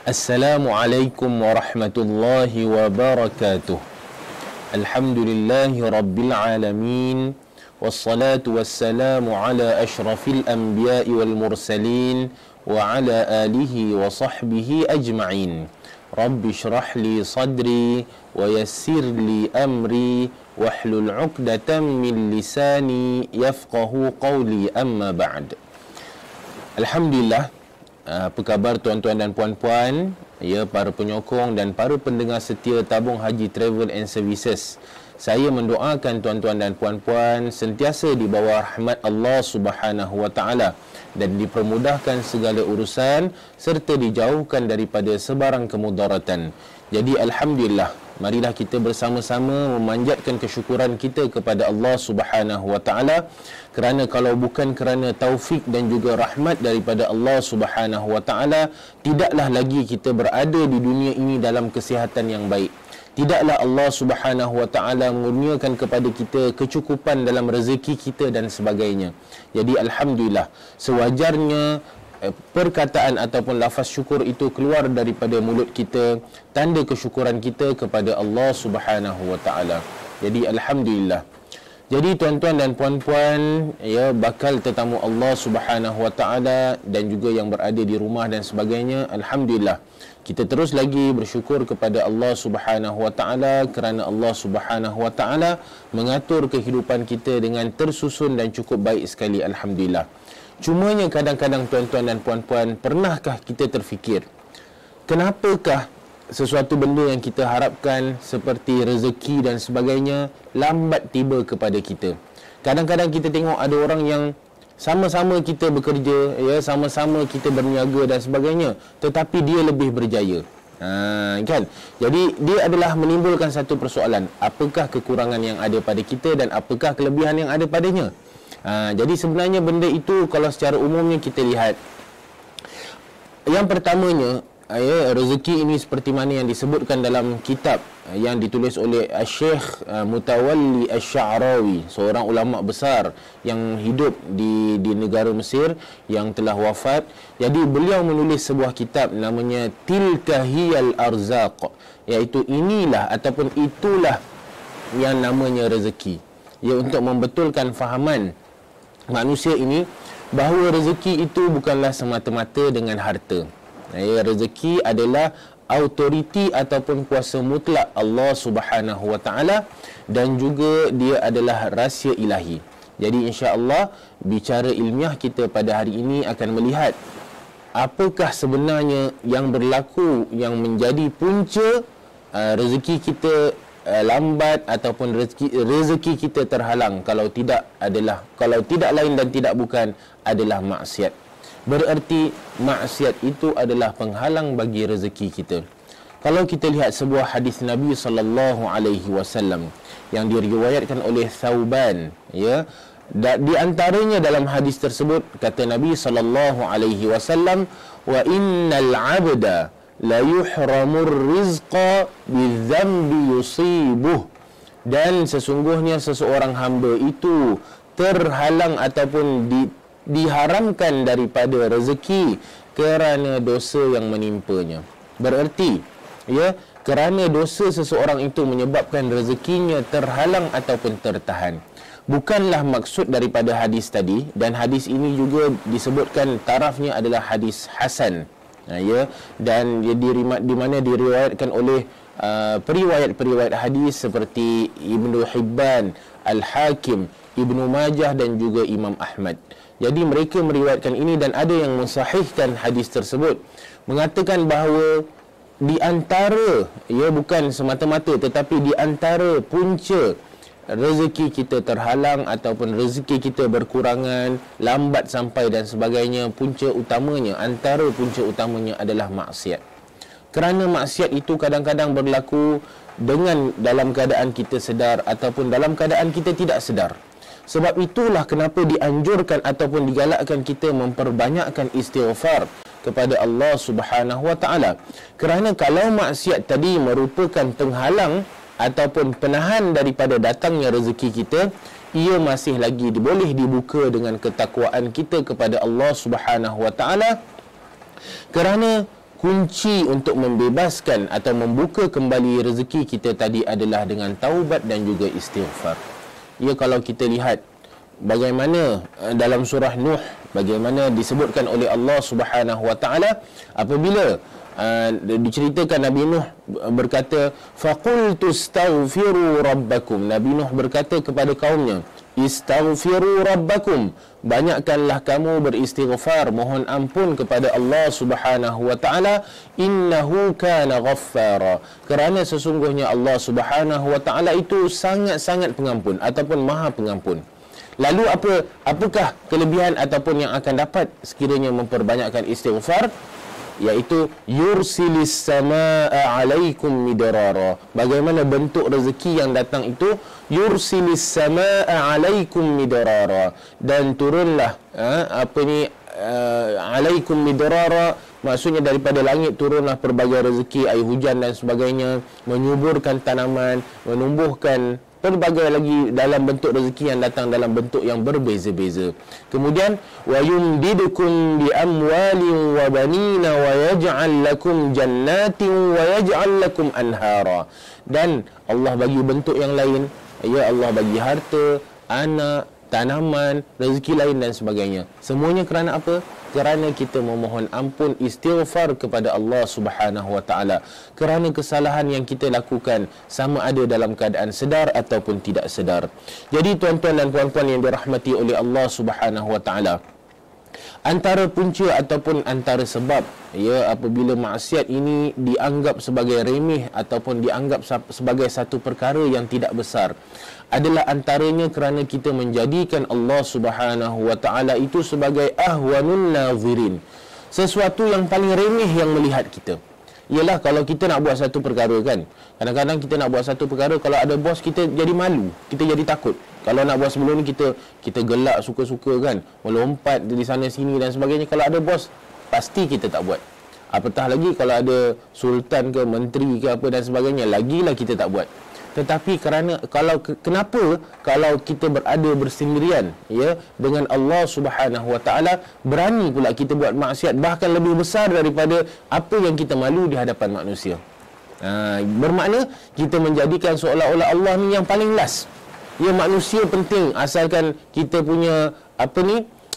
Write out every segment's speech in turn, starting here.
Assalamualaikum warahmatullahi wabarakatuh. Alhamdulillahi rabbil alamin. Wassalatu wassalamu ala ashrafil anbiya'i wal mursalin wa ala alihi wa sahbihi ajma'in. Rabbi shrah li sadri wa yassir li amri wahlul 'uqdatam min lisani yafqahu qawli, amma ba'd. Alhamdulillah. Apa khabar tuan-tuan dan puan-puan, ya, para penyokong dan para pendengar setia Tabung Haji Travel and Services. Saya mendoakan tuan-tuan dan puan-puan sentiasa di bawah rahmat Allah Subhanahu wa taala dan dipermudahkan segala urusan serta dijauhkan daripada sebarang kemudaratan. Jadi alhamdulillah, marilah kita bersama-sama memanjatkan kesyukuran kita kepada Allah Subhanahu wa taala, kerana kalau bukan kerana taufik dan juga rahmat daripada Allah Subhanahu wa taala, tidaklah lagi kita berada di dunia ini dalam kesihatan yang baik. Tidaklah Allah Subhanahu wa taala mengurniakan kepada kita kecukupan dalam rezeki kita dan sebagainya. Jadi alhamdulillah, sewajarnya perkataan ataupun lafaz syukur itu keluar daripada mulut kita, tanda kesyukuran kita kepada Allah Subhanahu wa taala. Jadi alhamdulillah. Jadi tuan-tuan dan puan-puan, ya, bakal tetamu Allah Subhanahu wa taala dan juga yang berada di rumah dan sebagainya, alhamdulillah. Kita terus lagi bersyukur kepada Allah Subhanahu wa taala kerana Allah Subhanahu wa taala mengatur kehidupan kita dengan tersusun dan cukup baik sekali, alhamdulillah. Cumanya kadang-kadang tuan-tuan dan puan-puan, pernahkah kita terfikir, kenapakah sesuatu benda yang kita harapkan seperti rezeki dan sebagainya lambat tiba kepada kita? Kadang-kadang kita tengok ada orang yang sama-sama kita bekerja, ya, sama-sama kita berniaga dan sebagainya, tetapi dia lebih berjaya. Kan? Jadi dia adalah menimbulkan satu persoalan, apakah kekurangan yang ada pada kita dan apakah kelebihan yang ada padanya? Jadi sebenarnya benda itu kalau secara umumnya kita lihat, yang pertamanya, ya, rezeki ini seperti mana yang disebutkan dalam kitab yang ditulis oleh Syekh Mutawalli Asy-Sya'rawi, seorang ulama besar yang hidup di negara Mesir yang telah wafat. Jadi beliau menulis sebuah kitab namanya Tilka Hiyal Arzaq, iaitu inilah ataupun itulah yang namanya rezeki, ya, untuk membetulkan fahaman manusia ini bahawa rezeki itu bukanlah semata-mata dengan harta. Ya, rezeki adalah autoriti ataupun kuasa mutlak Allah Subhanahu wa taala dan juga dia adalah rahsia ilahi. Jadi insya-Allah bicara ilmiah kita pada hari ini akan melihat apakah sebenarnya yang berlaku yang menjadi punca rezeki kita lambat ataupun rezeki kita terhalang, kalau tidak lain dan tidak bukan adalah maksiat. Bererti maksiat itu adalah penghalang bagi rezeki kita. Kalau kita lihat sebuah hadis Nabi sallallahu alaihi wasallam yang diriwayatkan oleh Thauban, ya, di antaranya dalam hadis tersebut kata Nabi sallallahu alaihi wasallam, wa innal 'abda la yuhramur rizqa bidzambi yusibuh, dan sesungguhnya seseorang hamba itu terhalang ataupun diharamkan daripada rezeki kerana dosa yang menimpanya. Bererti, ya, kerana dosa seseorang itu menyebabkan rezekinya terhalang ataupun tertahan. Bukanlah maksud daripada hadis tadi, dan hadis ini juga disebutkan tarafnya adalah hadis hasan, ya, dan di mana diriwayatkan oleh periwayat-periwayat hadis seperti Ibnu Hibban, Al-Hakim, Ibnu Majah dan juga Imam Ahmad. Jadi mereka meriwayatkan ini dan ada yang mensahihkan hadis tersebut, mengatakan bahawa di antara, ya, bukan semata-mata tetapi di antara punca rezeki kita terhalang ataupun rezeki kita berkurangan, lambat sampai dan sebagainya, antara punca utamanya adalah maksiat. Kerana maksiat itu kadang-kadang berlaku dalam keadaan kita sedar ataupun dalam keadaan kita tidak sedar. Sebab itulah kenapa dianjurkan ataupun digalakkan kita memperbanyakkan istighfar kepada Allah Subhanahu wa taala. Kerana kalau maksiat tadi merupakan penghalang ataupun penahan daripada datangnya rezeki kita, ia masih lagi boleh dibuka dengan ketakwaan kita kepada Allah Subhanahu wa taala. Kerana kunci untuk membebaskan atau membuka kembali rezeki kita tadi adalah dengan taubat dan juga istighfar. Ya, kalau kita lihat bagaimana dalam surah Nuh, bagaimana disebutkan oleh Allah Subhanahu wa taala apabila diceritakan Nabi Nuh berkata, faqultu astaghfiru rabbakum. Nabi Nuh berkata kepada kaumnya, istaghfiru rabbakum, banyakkanlah kamu beristighfar, mohon ampun kepada Allah Subhanahu wa taala, innahu kana ghaffara, kerana sesungguhnya Allah Subhanahu wa taala itu sangat-sangat pengampun ataupun maha pengampun. Lalu apakah kelebihan ataupun yang akan dapat sekiranya memperbanyakkan istighfar? Iaitu yursilis samaa alaikum midrara. Bagaimana bentuk rezeki yang datang itu? Yursilis samaa alaikum midrara, dan turunlah alaikum midrara, maksudnya daripada langit turunlah pelbagai rezeki, air hujan dan sebagainya, menyuburkan tanaman, menumbuhkan pelbagai lagi dalam bentuk rezeki yang datang dalam bentuk yang berbeza-beza. Kemudian wa yumdidukum bi amwalin wa banina wa yaj'al lakum jannatin wa yaj'al lakum anhara. Dan Allah bagi bentuk yang lain, ya, Allah bagi harta, anak, tanaman, rezeki lain dan sebagainya. Semuanya kerana apa? Kerana kita memohon ampun, istighfar kepada Allah Subhanahu wa taala kerana kesalahan yang kita lakukan, sama ada dalam keadaan sedar ataupun tidak sedar. Jadi tuan-tuan dan puan-puan yang dirahmati oleh Allah Subhanahu wa taala, antara punca ataupun antara sebab, ya, apabila maksiat ini dianggap sebagai remeh ataupun dianggap sebagai satu perkara yang tidak besar, adalah antaranya kerana kita menjadikan Allah Subhanahu wa taala itu sebagai ahwanun nazirin, sesuatu yang paling remeh yang melihat kita. Ialah kalau kita nak buat satu perkara kan, kadang-kadang kita nak buat satu perkara, kalau ada bos kita jadi malu, kita jadi takut. Kalau nak buat sebelum ni kita gelak suka-suka kan, melompat di sana sini dan sebagainya. Kalau ada bos, pasti kita tak buat. Apatah lagi kalau ada sultan ke menteri ke apa dan sebagainya, lagilah kita tak buat. Tetapi kenapa kalau kita berada bersendirian, ya, dengan Allah Subhanahu wa taala, berani pula kita buat maksiat bahkan lebih besar daripada apa yang kita malu di hadapan manusia. Bermakna kita menjadikan seolah-olah Allah ni yang paling last. Ya, manusia penting asalkan kita punya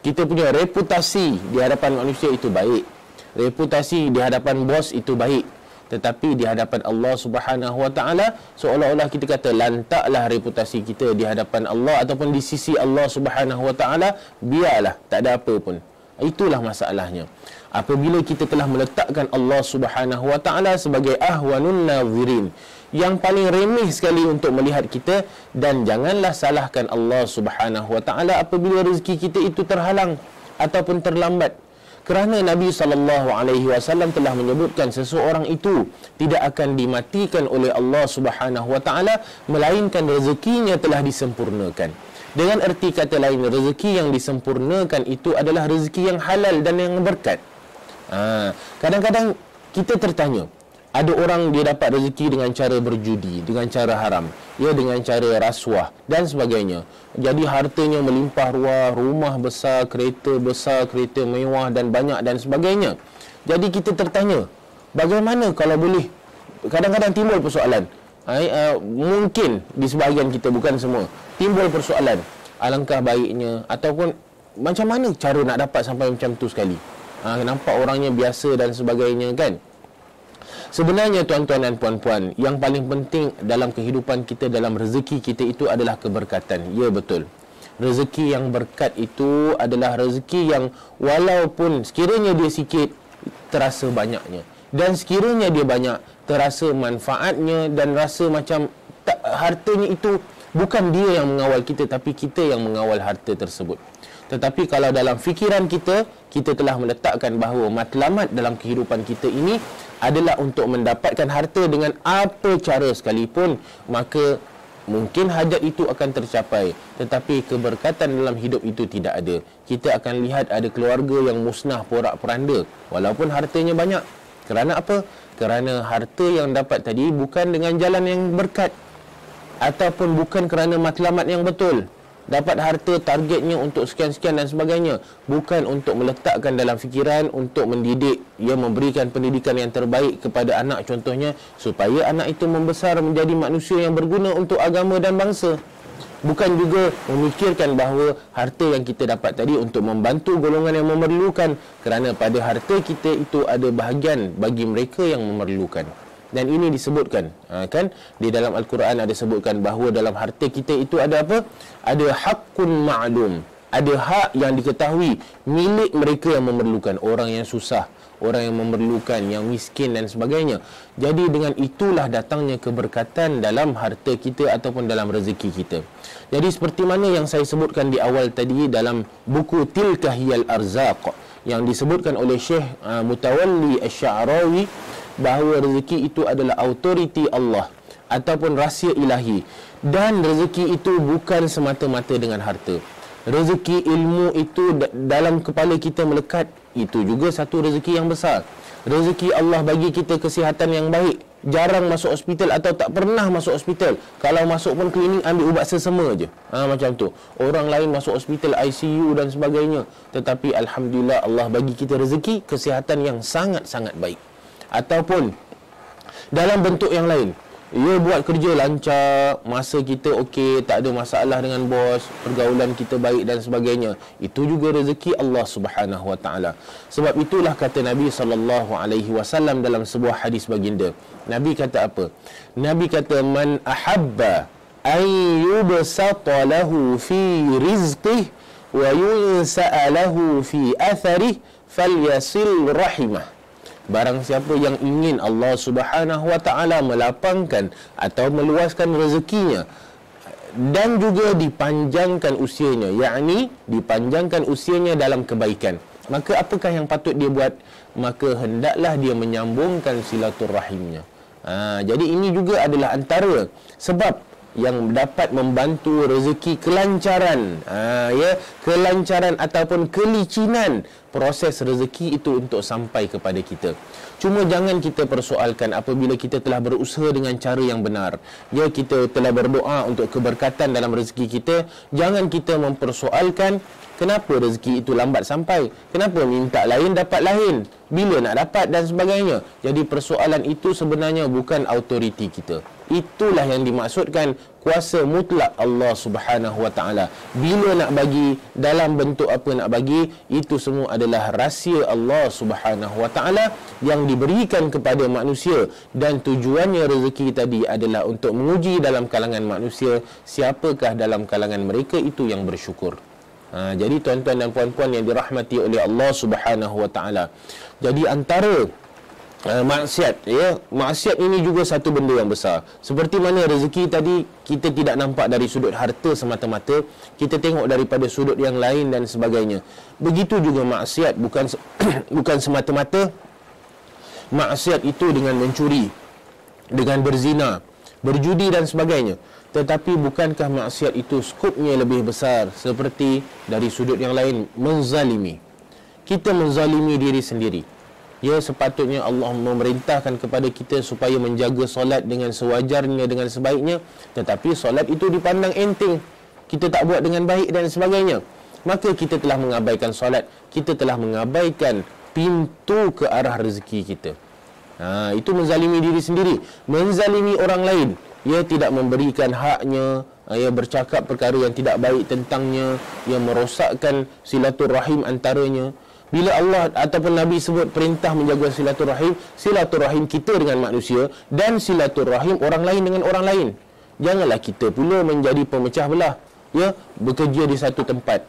kita punya reputasi di hadapan manusia itu baik. Reputasi di hadapan bos itu baik. Tetapi di hadapan Allah Subhanahu wa taala, seolah-olah kita kata lantaklah reputasi kita di hadapan Allah ataupun di sisi Allah Subhanahu wa taala, biarlah, tak ada apa pun. Itulah masalahnya. Apabila kita telah meletakkan Allah Subhanahu wa taala sebagai ahwanun nazirin, yang paling remeh sekali untuk melihat kita, dan janganlah salahkan Allah Subhanahu wa taala apabila rezeki kita itu terhalang ataupun terlambat. Kerana Nabi SAW telah menyebutkan seseorang itu tidak akan dimatikan oleh Allah Subhanahu wa taala melainkan rezekinya telah disempurnakan. Dengan erti kata lain, rezeki yang disempurnakan itu adalah rezeki yang halal dan yang berkat. Kadang-kadang kita tertanya, ada orang dia dapat rezeki dengan cara berjudi, dengan cara haram, ya, dengan cara rasuah dan sebagainya. Jadi hartanya melimpah ruah, rumah besar, kereta mewah dan banyak dan sebagainya. Jadi kita tertanya, bagaimana kalau boleh? Kadang-kadang timbul persoalan. Mungkin di sebahagian kita, bukan semua, timbul persoalan, alangkah baiknya ataupun macam mana cara nak dapat sampai macam tu sekali. Nampak orangnya biasa dan sebagainya kan. Sebenarnya tuan-tuan dan puan-puan, yang paling penting dalam kehidupan kita, dalam rezeki kita itu adalah keberkatan. Ya, betul. Rezeki yang berkat itu adalah rezeki yang walaupun sekiranya dia sikit, terasa banyaknya. Dan sekiranya dia banyak, terasa manfaatnya dan rasa macam hartanya itu bukan dia yang mengawal kita, tapi kita yang mengawal harta tersebut. Tetapi kalau dalam fikiran kita telah meletakkan bahawa matlamat dalam kehidupan kita ini adalah untuk mendapatkan harta dengan apa cara sekalipun, maka mungkin hajat itu akan tercapai, tetapi keberkatan dalam hidup itu tidak ada. Kita akan lihat ada keluarga yang musnah porak-poranda walaupun hartanya banyak. Kerana apa? Kerana harta yang dapat tadi bukan dengan jalan yang berkat, ataupun bukan kerana matlamat yang betul. dapat harta targetnya untuk sekian-sekian dan sebagainya, bukan untuk meletakkan dalam fikiran untuk mendidik, memberikan pendidikan yang terbaik kepada anak contohnya, supaya anak itu membesar menjadi manusia yang berguna untuk agama dan bangsa. Bukan juga memikirkan bahawa harta yang kita dapat tadi untuk membantu golongan yang memerlukan, kerana pada harta kita itu ada bahagian bagi mereka yang memerlukan. Dan ini disebutkan, kan, di dalam Al-Quran ada sebutkan bahawa dalam harta kita itu ada apa? Ada haqqun ma'lum, ada hak yang diketahui milik mereka yang memerlukan, orang yang susah, orang yang memerlukan, yang miskin dan sebagainya. Jadi dengan itulah datangnya keberkatan dalam harta kita ataupun dalam rezeki kita. Jadi seperti mana yang saya sebutkan di awal tadi dalam buku Tilka Hiyal Arzaq yang disebutkan oleh Syekh Mutawalli Asy-Sya'rawi, bahawa rezeki itu adalah autoriti Allah ataupun rahsia ilahi, dan rezeki itu bukan semata-mata dengan harta. Rezeki ilmu itu dalam kepala kita melekat, itu juga satu rezeki yang besar. Rezeki Allah bagi kita kesihatan yang baik, jarang masuk hospital atau tak pernah masuk hospital, kalau masuk pun klinik ambil ubat sesama je, macam tu. Orang lain masuk hospital, ICU dan sebagainya, tetapi Alhamdulillah Allah bagi kita rezeki kesihatan yang sangat-sangat baik. Ataupun dalam bentuk yang lain, buat kerja lancar, masa kita okey, tak ada masalah dengan bos, pergaulan kita baik dan sebagainya, itu juga rezeki Allah Subhanahu Wa Taala. Sebab itulah kata Nabi SAW dalam sebuah hadis baginda, Nabi kata apa? Nabi kata, man ahabba an yubsata lahu fi rizqihi wa yunsa'a lahu fi atharihi falyasil rahimah. Barang siapa yang ingin Allah Subhanahu Wa Taala melapangkan atau meluaskan rezekinya dan juga dipanjangkan usianya, yakni dipanjangkan usianya dalam kebaikan, maka apakah yang patut dia buat? Maka hendaklah dia menyambungkan silaturahimnya. Jadi ini juga adalah antara sebab yang dapat membantu rezeki kelancaran, kelancaran ataupun kelicinan proses rezeki itu untuk sampai kepada kita. Cuma jangan kita persoalkan apabila kita telah berusaha dengan cara yang benar, kita telah berdoa untuk keberkatan dalam rezeki kita, jangan kita mempersoalkan kenapa rezeki itu lambat sampai, kenapa minta lain dapat lain, bila nak dapat dan sebagainya. Jadi persoalan itu sebenarnya bukan autoriti kita. Itulah yang dimaksudkan kuasa mutlak Allah Subhanahu Wa Taala. Bila nak bagi, dalam bentuk apa nak bagi, itu semua adalah rahsia Allah Subhanahu Wa Taala yang diberikan kepada manusia, dan tujuannya rezeki tadi adalah untuk menguji dalam kalangan manusia siapakah dalam kalangan mereka itu yang bersyukur. Jadi tuan-tuan dan puan-puan yang dirahmati oleh Allah Subhanahu Wa Taala, jadi antara maksiat, maksiat ini juga satu benda yang besar. Seperti mana rezeki tadi kita tidak nampak dari sudut harta semata-mata, kita tengok daripada sudut yang lain dan sebagainya. Begitu juga maksiat, bukan semata-mata maksiat itu dengan mencuri, dengan berzina, berjudi dan sebagainya. Tetapi bukankah maksiat itu skopnya lebih besar, seperti dari sudut yang lain, menzalimi. Kita menzalimi diri sendiri. Sepatutnya Allah memerintahkan kepada kita supaya menjaga solat dengan sewajarnya, dengan sebaiknya, tetapi solat itu dipandang enteng, kita tak buat dengan baik dan sebagainya. Maka kita telah mengabaikan solat, kita telah mengabaikan pintu ke arah rezeki kita. Itu menzalimi diri sendiri. Menzalimi orang lain, tidak memberikan haknya, bercakap perkara yang tidak baik tentangnya, merosakkan silaturahim antaranya. Bila Allah ataupun Nabi sebut perintah menjaga silaturahim, silaturahim kita dengan manusia dan silaturahim orang lain dengan orang lain. Janganlah kita pula menjadi pemecah belah, bekerja di satu tempat,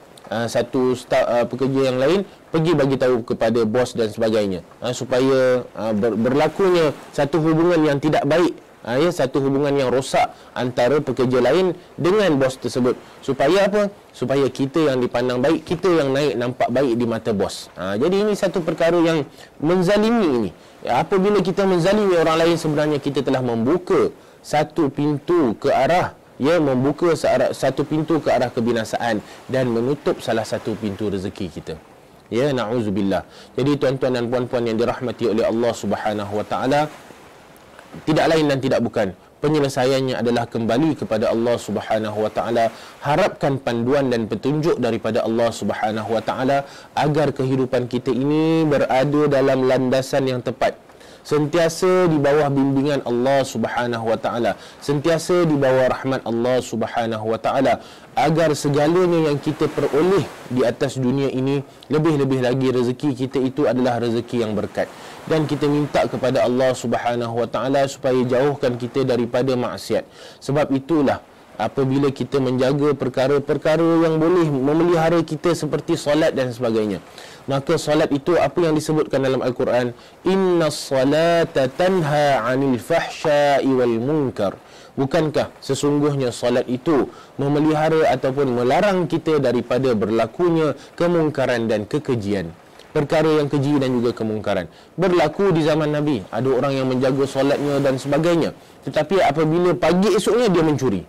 satu pekerja yang lain pergi bagi tahu kepada bos dan sebagainya, supaya berlakunya satu hubungan yang tidak baik, satu hubungan yang rosak antara pekerja lain dengan bos tersebut. Supaya apa? Supaya kita yang dipandang baik, kita yang naik nampak baik di mata bos. Jadi ini satu perkara yang menzalimi ini. Apabila kita menzalimi orang lain, sebenarnya kita telah membuka satu pintu ke arah, membuka satu pintu ke arah kebinasaan dan menutup salah satu pintu rezeki kita. Na'udzubillah. Jadi tuan-tuan dan puan-puan yang dirahmati oleh Allah Subhanahu Wa Taala, tidak lain dan tidak bukan, penyelesaiannya adalah kembali kepada Allah Subhanahu wa taala. Harapkan panduan dan petunjuk daripada Allah Subhanahu wa taala agar kehidupan kita ini berada dalam landasan yang tepat, sentiasa di bawah bimbingan Allah Subhanahu wa taala, sentiasa di bawah rahmat Allah Subhanahu wa taala, agar segalanya yang kita peroleh di atas dunia ini, lebih-lebih lagi rezeki kita itu adalah rezeki yang berkat. Dan kita minta kepada Allah Subhanahu wa taala supaya jauhkan kita daripada maksiat. Sebab itulah apabila kita menjaga perkara-perkara yang boleh memelihara kita seperti solat dan sebagainya, maka solat itu apa yang disebutkan dalam Al-Quran, innas salata tanha 'anil fahsya'i wal munkar. Bukankah sesungguhnya solat itu memelihara ataupun melarang kita daripada berlakunya kemungkaran dan kekejian, perkara yang keji dan juga kemungkaran. Berlaku di zaman Nabi, ada orang yang menjaga solatnya dan sebagainya, tetapi apabila pagi esoknya dia mencuri.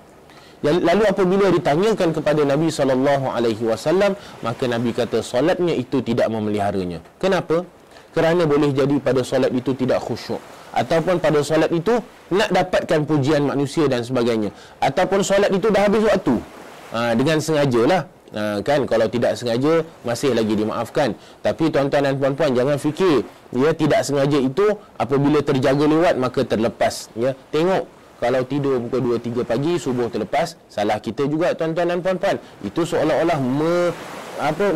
Lalu apabila ditanyakan kepada Nabi SAW, maka Nabi kata solatnya itu tidak memeliharanya. Kenapa? Kerana boleh jadi pada solat itu tidak khusyuk, ataupun pada solat itu nak dapatkan pujian manusia dan sebagainya, ataupun solat itu dah habis waktu dengan sengajalah. Kan, kalau tidak sengaja masih lagi dimaafkan. Tapi tuan-tuan dan puan-puan, jangan fikir ya tidak sengaja itu apabila terjaga lewat maka terlepas. Ya, tengok, kalau tidur pukul 2-3 pagi, subuh terlepas, salah kita juga tuan-tuan dan puan-puan. Itu seolah-olah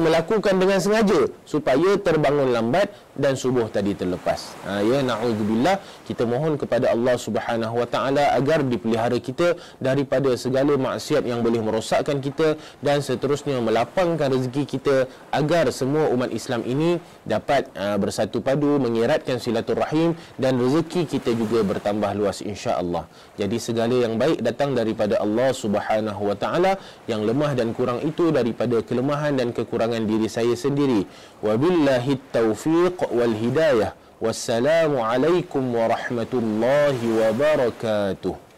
melakukan dengan sengaja supaya terbangun lambat dan subuh tadi terlepas. Ya, na'udzubillah, kita mohon kepada Allah Subhanahu wa taala agar dipelihara kita daripada segala maksiat yang boleh merosakkan kita, dan seterusnya melapangkan rezeki kita agar semua umat Islam ini dapat bersatu padu, mengeratkan silaturahim, dan rezeki kita juga bertambah luas insya-Allah. Jadi segala yang baik datang daripada Allah Subhanahu wa taala, yang lemah dan kurang itu daripada kelemahan dan kekurangan diri saya sendiri. Wabillahi taufiq wal hidayah. Wassalamu alaikum warahmatullahi wabarakatuh.